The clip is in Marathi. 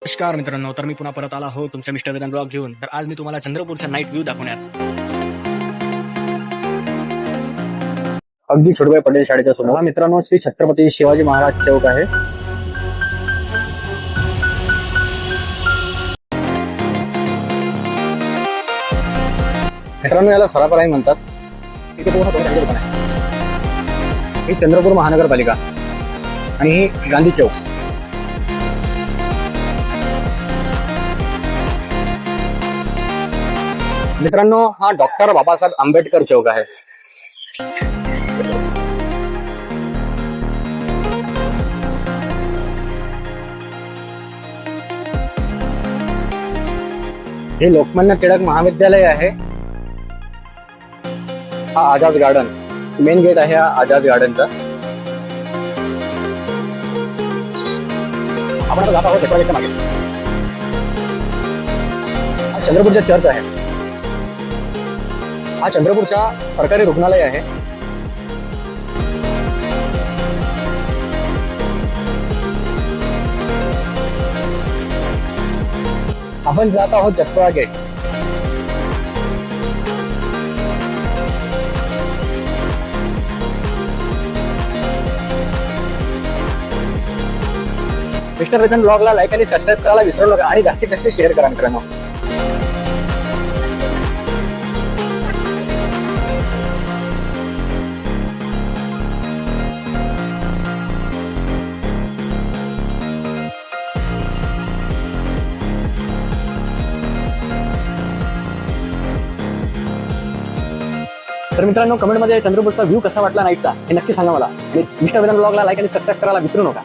नमस्कार मित्रांनो, तर मी पुन्हा परत आला हो तुमच्या मिस्टर वेदांत ब्लॉग घेऊन. तर आज मी तुम्हाला चंद्रपूरचा नाईट व्ह्यू दाखवणार. अगदी छोटूबाई पटेल शाळेच्या समोर हा मित्रांनो श्री छत्रपती शिवाजी महाराज चौक आहे. मित्रांनो याला सराफराही म्हणतात. इथे पूर्ण कोणत्या दुकान आहे. ही चंद्रपूर महानगरपालिका आणि ही गांधी चौक. मित्रांनो हा डॉक्टर बाबासाहेब आंबेडकर चौक आहे. हे लोकमान्य टिळक महाविद्यालय आहे. हा आझाद गार्डन मेन गेट आहे. हा आझाद गार्डनचा आपण आता जात आहोत चक्रवाकीच्या मागे. हा चंद्रपूरचा चर्च आहे. हा चंद्रपूरचा सरकारी रुग्णालय आहे. आपण जात आहोत जगतोळा गेट. मिस्टर वेदांत ब्लॉगला लाईक आणि सबस्क्राईब करायला विसरू नका आणि जास्तीत जास्त शेअर करा मित्रांनो. तर मित्रांनो कमेंटमध्ये चंद्रपूरचा व्ह्यू कसा वाटला नाईटचा हे नक्की सांगा मला. आणि मिस्टर वेदांत ब्लॉगला लाईक आणि सबस्क्राईब करायला विसरू नका.